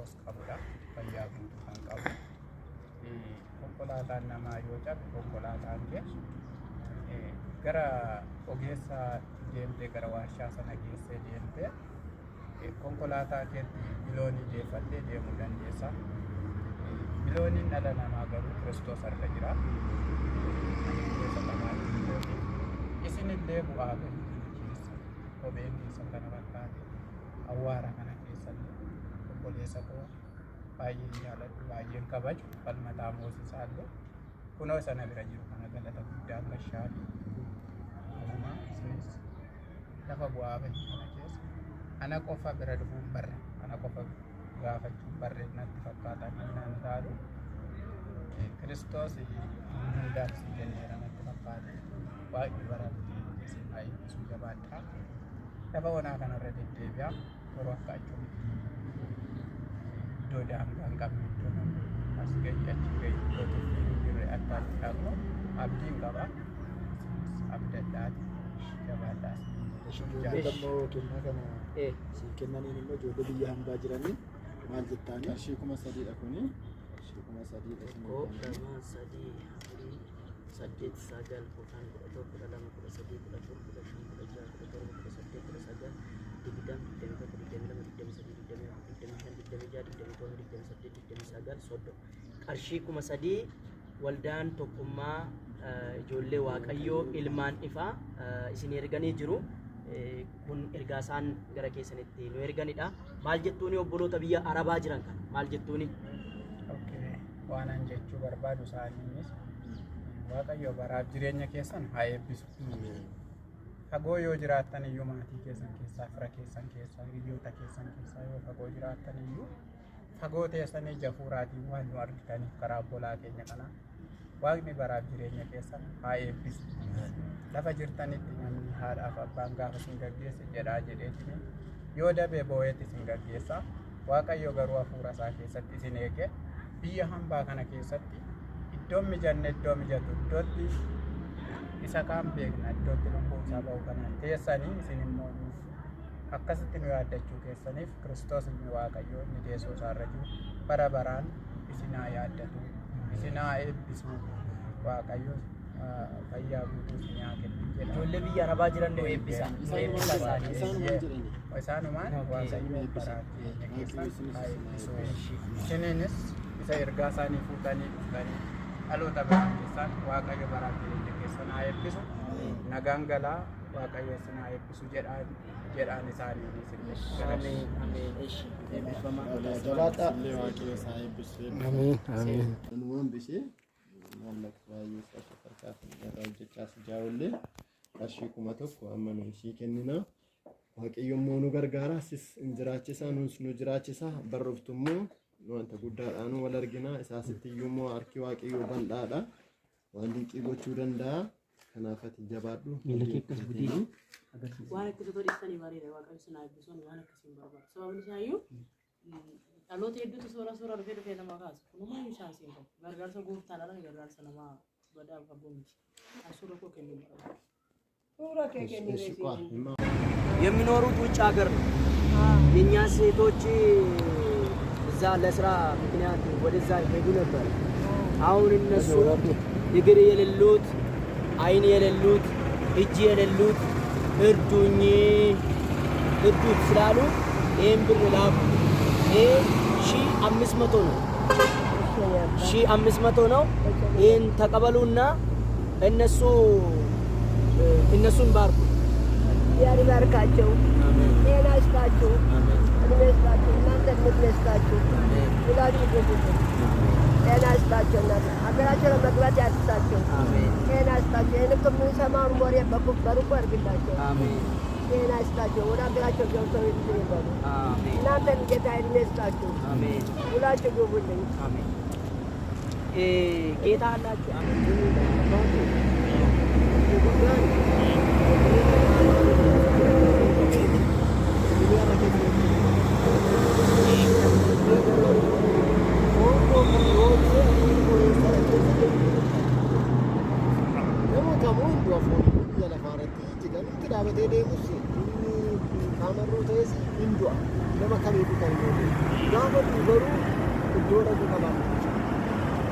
Kiristoos qabudha. Fayyaa guutuu kan qabu. Konkolaataan namaa yoo cabe konkolaataan kee gara ogeessa deemtee gara warshaa sana geessee deemtee konkolaataa keetti biloonii deeffattee deemuu dandeessa. Bilooniin dhala namaa garuu Kiristoos harka jira. Isinillee bu'aa bahii keessa kopheen keessa kana fakkaate awwaara kana keessatti obboleessa koo baay'een jaaladhu baay'een kabaju falmataa moosisaa illee kunoo sana bira jiru kana galata guddaan gashaadhu. Akkuma isinis lafa bu'aa bahii kana keessa ana qofa bira dhufuun barre ana qofa gaafachuun barre natti fakkaatan naan ilaalu Kiristoos hundaaf si kenneera natti fakkaate baay'ee baratee isin baay'isuu jabaadhaa. Lafa onaa kanarra deddeebi'aa yeroo akka achuun iddoo daangaa hin qabne iddoo as gahi achi gahi iddoo tuffiin jirre addaatti dhaqnu abdiin qaba. Abdadhaati jabaadhaas. Jaalatammoo kennaa kana si kennaniin immoo ijoollee biyya hambaa jiranii maal jettaani? Qarshii 3,000 kuni. Qarshii 3,000 Tokko, lama, sadii, afurii, 8, 9, 10, 11, 12, 13, 14, 15, 16, 17, 18, 19, 20, qarshii 3,000 waldaan tokkummaa ijoollee waaqayyoo ilmaan ifaa isin erganii jiru. Kun ergaa isaan gara keessanitti nu erganidha. Maal jettuuni obboloota biyya Arabaa jiran kana maal jettuuni? Waan an jechuu barbaadu isaaniinis waaqayyo baraaf jireenya keessan haa eebbisu. Fagoo yoo jiraattan iyyuu maatii keessan keessaa fira keessan keessaa hiriyoota keessan keessaa yoo fagoo jiraattan iyyuu fagoo teessanii jafuuraatiin waan nu argitaniif karaa obbolaa keenya kana waaqni baraaf jireenya keessan haa eebbisu. Lafa jirtanitti namni haadhaaf abbaan gaafa isin gaggeesse jedhaa jedheetini yoo dabee boo'eetti isin gaggeessa. Waaqayyo garuu hafuura isaa keessatti isin eege biyya hambaa kana keessatti iddoon mijanne iddoo mijatu iddootti isa kaan beekna iddootti lubbuun isaa ba'u kana teessanii isin immoo akkasitti nu yaaddachuu keessaniif Kiristoos inni waaqayyo inni teessoo isaarra jiru bara baraan isin haa yaaddatu isin haa eebbisu waaqayyo fayyaa guutuu isin haa kennu jedha. Ijoollee biyya Arabaa jiran nu eebbisa. Isaanumaan waaqayyo baraaf jireenya keessan haa eebbisu. Isiniinis isa ergaa isaanii fuutanii dhuftanii dhaloota biraan keessan waaqayyo baraaf jireenya keessan haa eebbisu. Nagaan galaa waaqayyo isin haa eebbisu jedhaan isaanii qarshii 1,000 amma nu ishii kennina. Waaqayyo immoo nu gargaara sis jiraachisa nus nu jiraachisa barruftu immoo wanta guddaadhaan wal argina isaasitti iyyuu immoo harki waaqayyo bal'aadha waan dinqii gochuu danda'a. Kanaaf ati jabaadhu. Waan akkasii godhistanii bareeda waaqayyo isin haa eebbisu waan akkasiin barbaadu. Sababni isaa iyyuu dhaloota hedduutu suura dhufee nama kaasu. Kunumaa isaan siin qabu. Gargaarsa gooftaan ala gargaarsa namaa badaaf qabu miti. Suura koo kennuu barbaadu. Suura kee kennuu የሚኖሩት ውጭ ሀገር ነው። የኛ ሴቶች እዛ ለስራ ምክንያት ወደዛ ሄዱ ነበር። አሁን እነሱ እግር የሌሉት አይን የሌሉት እጅ የሌሉት እርዱኝ እርዱት ስላሉ ይሄን ብር ላኩ። ይሄ 1,500 ነው። 1,500 ነው። ይሄን ተቀበሉና እነሱን ባርኩ። ያርካቸው ጤና ይስጣችሁ እድሜ ይስጣችሁ እናንተ እድሜ ይስጣችሁ ሁላችሁ ግቡት ጤና ይስጣችሁ እናንተ ሀገራቸው ለመግባት ያድርሳቸው ጤና ይስጣቸው ይህን ከምንሰማውን ወሬ በሩቁ ያድርግላቸው ጤና ይስጣቸው ወደ ሀገራቸው ገብተው እንትን ይበሉ እናንተን ጌታ እድሜ ይስጣችሁ ሁላችሁ ግቡልኝ ጌታ አላችሁ Kamaroo ta'es hin du'a nama kamiitu kan yoo gaafa garuu iddoo dhaqu qabaatu.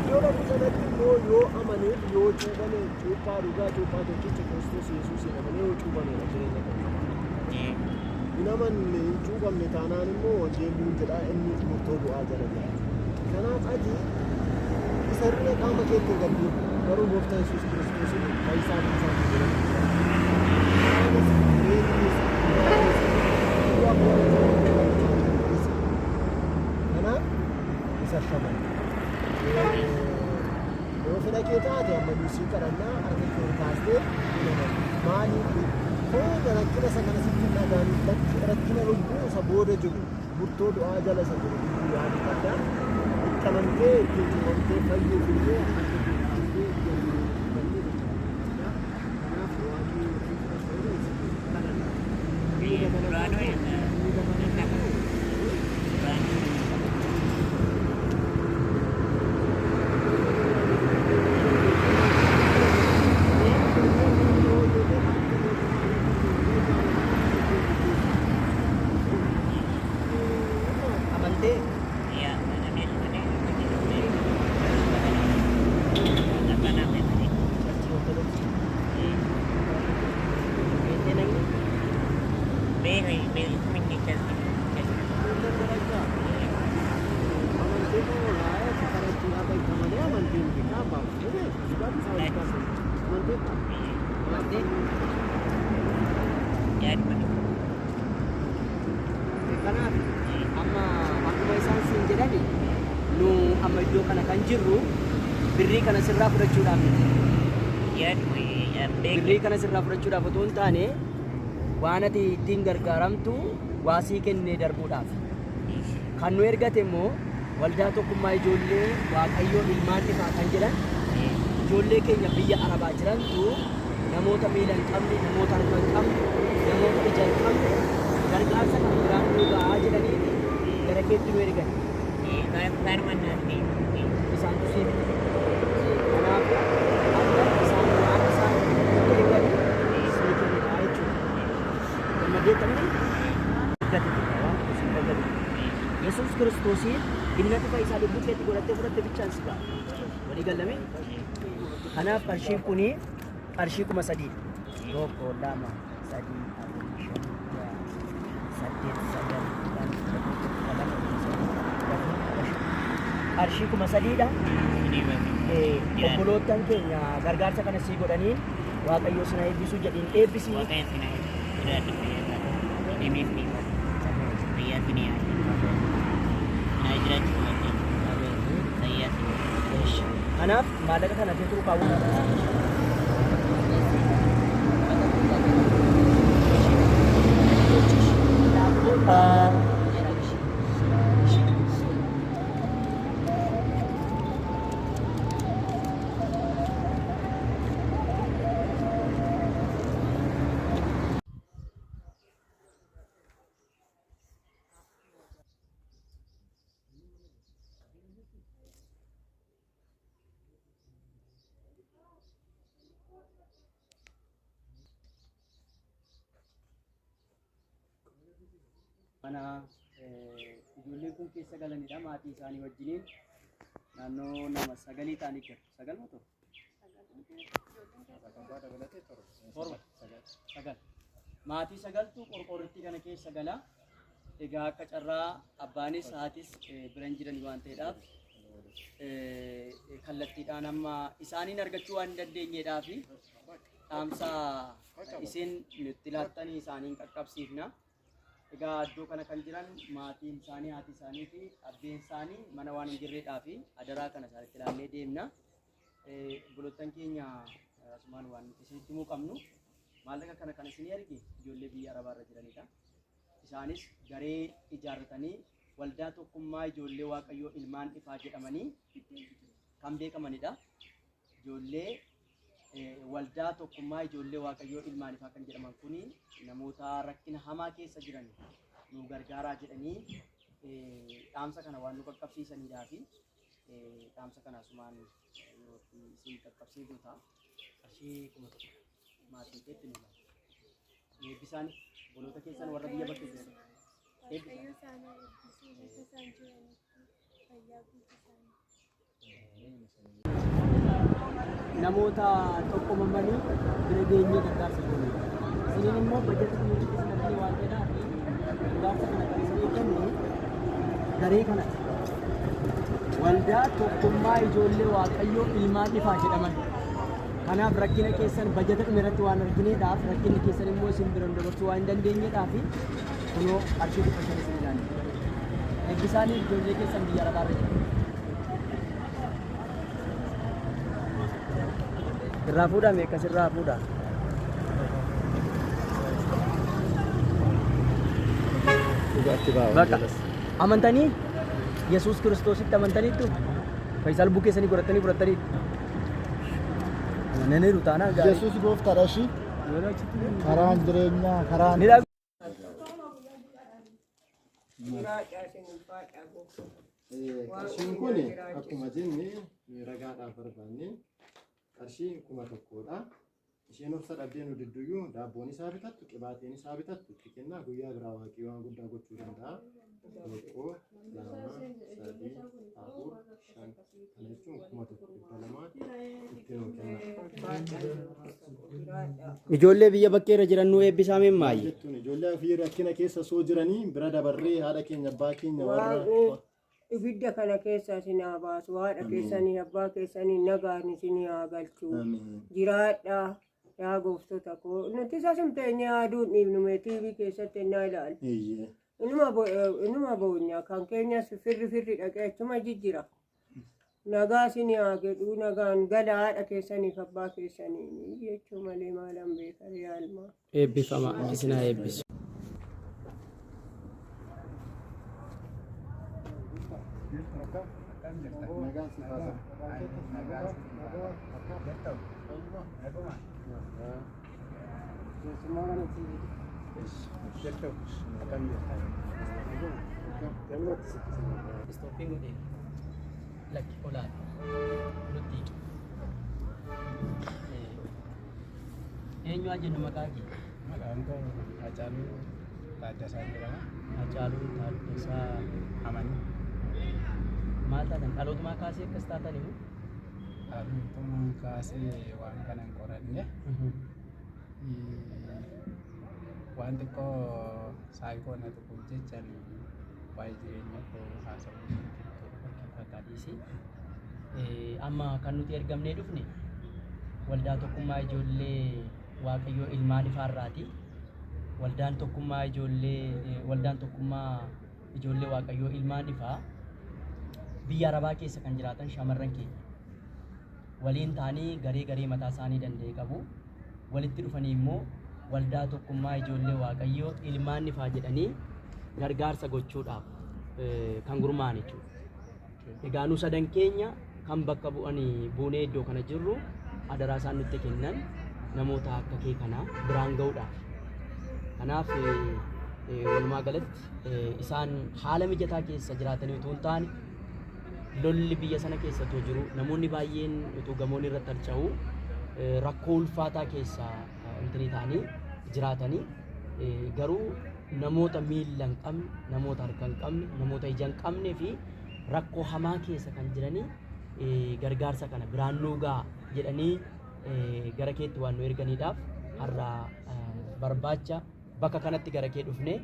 Iddoo dhaqu sanatti immoo yoo amaneef yoo cuubame cuuphaa dhugaa cuuphaa tokkicha Kiristoos Yesuusiin amanee yoo cuubameedha jireenya qabu. Hin amanne hin cuubamne taanaan immoo wangeelli jedhaa inni murtoo du'aa jala jira. Kanaaf ati isa irra qaama keetti gaddu garuu gooftaa Yesuus Kiristoosiin fayyisaa isaanii jedhamu. Kanaaf isa shaman. Yoo fedha kee taate amma nuusii kadhannaa harka kee kaastee maaliif hooga rakkina isa kana sitti dhagaanii rakkina lubbuu isa booda jiru murtoo du'aa jala isa jiru lubbuu yaadu qabdaa itti ittiin cuufamtee fayyuuf illee harka kee kaastee kanaaf waaqni kanaaf amma akkuma isaan siin jedhani nu amma iddoo kana kan jirru birrii kana sirraa fudhachuudhaaf miti. Birrii kana sirraa fudhachuudhaaf otoo hin taane waan ati ittiin gargaaramtu waasii kennee darbuudhaaf. Kan nu ergate immoo waldaa tokkummaa ijoollee Waaqayyoo ilmaan ifaa kan jedhan ijoollee keenya biyya Arabaa jirantu namoota miila hin qabne, namoota harka hin qabne, namoota ija hin qabne gargaarsa kan biraan nu ga'aa jedhanii gara keetti nu ergan. Isaan tusii kanaaf akka isaan waan isaan nutti ergan sii kennaa jechuudha. Gammadee tamni gatii waan kusii gatii. Yesuus Kiristoosiin inni dhufa isaa lubbuu keetti godhattee fudhatte bichaan si ga'a. Walii galame. Kanaaf qarshiin kuni qarshii 3,000 tokko lama sadii afur shan ja'a saddeet sagal qarshii 3,000dha. Obboloottan keenya gargaarsa kana sii godhanii Waaqayyo sina eebbisuu jedhiin eebbisii. Kanaaf maallaqa kana keessa kaawwatu. Mana ijoolleen kun keessa galanidha maatii isaanii wajjiniin naannoo nama 9 ta'anii jiru. 9 moo torba? 9. Maatii 9tu qorqorritti kana keessa gala. Egaa akka carraa abbaanis haatis biran jiran waan ta'eedhaaf kallattiidhaan amma isaaniin argachuu waan hin dandeenyeedhaaf dhaamsa isin nutti laattanii isaaniin qaqqabsiifna. Egaa iddoo kana kan jiran maatiin isaanii, haati isaanii fi abbeen isaanii mana waan hin jirreedhaaf adaraa kana isaanitti ilaallee deemna. Obboloottan keenya asumaan waan isinitti himuu qabnu maallaqa kana kan isin erge ijoollee biyya Arabaa irra jiranidha. Isaanis garee ijaarratanii waldaa tokkummaa ijoollee Waaqayyoo ilmaan ifaa jedhamanii kan beekamanidha. Ijoollee waldaa tokkummaa ijoollee Waaqayyoo ilmaan ifaa kan jedhaman kuni namoota rakkina hamaa keessa jiran nu gargaaraa jedhanii dhaamsa kana waan nu qaqqabsiisanidhaa fi dhaamsa kana asumaan yeroo isin qaqqabsiisu ta'a. Qarshii 1,000 maatii keetti nu laata. Eebbisaan obboloota keessan warra biyya bakkee jiran. Eebbisaan. namoota tokkomamanii bira geenyee gargaarsa godhu. Isiniin immoo bajeta kunuunsi keessatti waan jedhaa fi gargaarsa kana kan isinii kenne garee kana waldaa tokkummaa ijoollee waaqayyoo ilmaan ifaa jedhaman. Kanaaf rakkina keessan bajeta dhuma irratti waan argineedhaaf rakkinni keessan immoo isin biraan dabarsuu waan hin dandeenyeedhaaf kunoo qarshii 500 isin ilaalla. Eebbisaanii ijoollee keessan biyya alaarra jiru. Irraa fuudhame akkas irraa fuudha. Bakka amantanii Yesuus Kiristoositti amantaniittu Fayyisal bukkee keessanii godhatanii fudhatanii amananii rutaanaa gaarii. Yesuus gooftaadha ishii karaan jireenyaa karaan qarshiin kun akkuma jenne ragaadhaaf barbaanne qarshiin 1,000dha. Isheen obsa dhabdee nu didduyyuu daabboon isaa bitattu qibaateen isaa bitattu itti kennaa guyyaa biraa waaqii waan guddaa gochuu danda'a. Tokko, lama, sadii, afur, shan kana jechuun 1,200 itti nuu kenna. Ijoollee biyya bakkeerra jiran nuu eebbisaameen maayi? Jettuun ijoollee ofii rakkina keessa soo jiranii bira dabarree haadha keenya abbaa keenya warra ibidda kana keessa isin haa baasu haadha keessanii abbaa keessanii nagaan isin haa galchu jiraadha yaa gooftota koo nuti isa sumteenye aduun dhiibnume tiivii keessatti ennaa ilaalu inuma boonya kan keenyas firri dhaqee achuma jijjira nagaa isin haa gedhuu nagaan gala haadha keessaniif abbaa keessanii jechuu malee maalan beeka yaalmaa Eebbifama isin haa eebbisu. nagaan si faasa. Istooppiin godhee lakki olaat nutti eenyu haa jennu maqaa kee? Maqaan koo Hacaaluu Taaddasaa jedhama. Hacaaluu Taaddasaa Amanii. maal taatan dhalootumaa kaasee akkas taatan himu? Dhalootuma kaasee waan kana hin qoranne waan xiqqoo saayikoo na tuquuf jechaan waa'ee jireenya koo haasa'uu fakkaatiisi. Amma kan nuti ergamnee dhufne waldaa tokkummaa ijoollee waaqayyoo ilmaan ifaarraati. Waldaan tokkummaa ijoollee waaqayyoo ilmaan ifaa biyya Arabaa keessa kan jiraatan shamarran keenya waliin ta'anii garee mataa isaanii danda'e qabu. Walitti dhufanii immoo waldaa tokkummaa ijoollee waaqayyoo ilmaan ifaa jedhanii gargaarsa gochuudhaaf kan gurmaa'an jechuudha. Egaa nu sadan keenya kan bakka bu'anii buunee iddoo kana jirru adaraa isaan nutti kennan namoota akka kee kanaa biraan ga'uudhaaf. Kanaaf walumaa galatti isaan haala mijataa keessa jiraatanii utuu hin taane lolli biyya sana keessattuu jiru namoonni baay'een utuu gamoon irratti harca'u rakkoo ulfaataa keessa intini ta'anii jiraatanii garuu namoota miila hin qabne, namoota harka hin qabne, namoota ija hin qabnee fi rakkoo hamaa keessa kan jiranii gargaarsa kana biraan nuu ga'a jedhanii gara keetti waan nu erganiidhaaf har'a barbaacha bakka kanatti gara kee dhufne.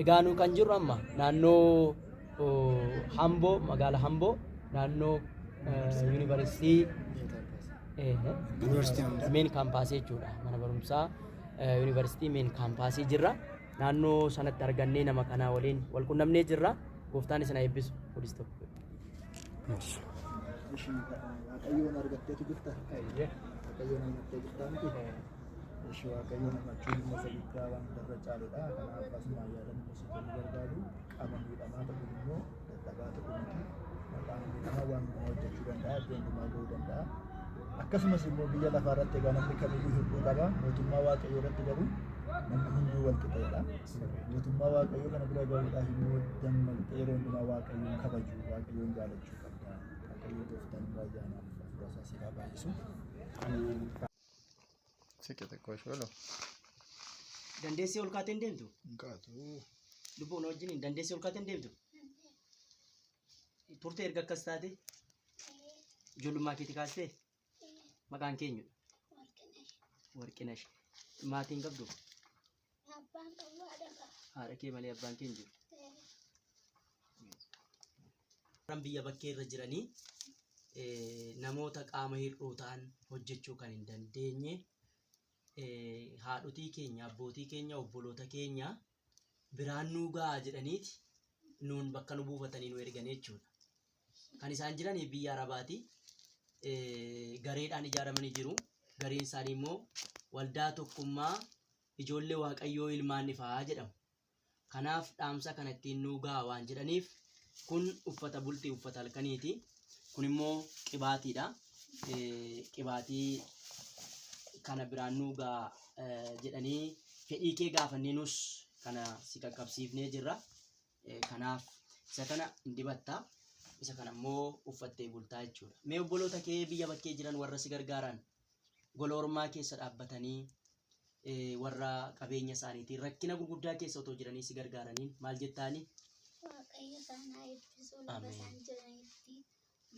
Egaa nu kan jirru amma naannoo Hamboo, magaalaa Hamboo, naannoo yuunivarsiitii meen kaampaasii jechuudha. Mana barumsaa yuunivarsiitii meen kaampaasii jirra. Naannoo sanatti argannee nama kanaa waliin wal qunnamnee jirra. Gooftaan isin haa eebbisu. Kunis tokko. Waaqayyoon argatteetu jirta. Waaqayyoon argattee jirta miti. Ishee waaqayyoon amachuun dhimma isa guddaa waan darra caaludha. Kanaaf asuma yaadannoo isa kennu gargaaru qaama miidhamaa ta'uun immoo dadhabaa ta'uu miti. Maqaan miidhamaa waan hundumaa hojjechuu danda'a. Iddoo hundumaa ga'uu danda'a. Akkasumas immoo biyya lafaa irratti egaa namni kamiyyuu hir'uu qaba. Mootummaa waaqayyoo irratti garuu namni hunduu wal qixeedha. Mootummaa waaqayyoo kana bira gahuudhaaf immoo dammaqxee yeroo hundumaa waaqayyoon kabaju, waaqayyoon jaalachuu qabda. Waaqayyoo tooftaan baay'aanaaf fuula isaa baay'isu. Siqete kosholo. Dandeessee ol kaatee hin deemtu? Hinkaatu. Lubbuun wajjin dandeessee ol kaatee hin deemtu? turte erga akkas taate ijoollummaa keetii kaastee maqaan keenyu Warqinash maatiin qabdu haadha kee malee abbaan kee hin jiru. Biyya bakkee irra jiranii namoota qaama hir'uu ta'an hojjechuu kan hin dandeenye haadhotii keenya abbootii keenya obboloota keenya biraan nuu ga'a jedhaniiti nuun bakka nu buufatanii nu erganii jechuudha. Kan isaan jiran biyya Arabaati. Gareedhaan ijaaramanii jiru. Gareen isaanii immoo waldaa tokkummaa ijoollee Waaqayyoo ilmaan ifaa jedhamu. Kanaaf dhaamsa kana ittiin nuu ga'a waan jedhaniif kun uffata bultii uffata halkaniiti. Kun immoo qibaatiidha. Qibaatii kana biraan nuu ga'a jedhanii fedhii kee gaafannee nus kana si qaqqabsiifnee jirra. Kanaaf isa kana hin dibatta. Isa kana immoo uffattee bultaa jechuudha. Mee obboloota kee biyya bakkee jiran warra si gargaaran gola ormaa keessa dhaabbatanii warra qabeenya isaaniitiin rakkina gurguddaa keessa otoo jiranii si gargaaraniin maal jettaani? Waaqayyo isaan haa eebbisu lafa isaan jiranitti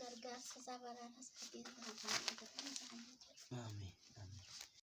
gargaarsa isaa baraaras qabeenya isaanii Ameen.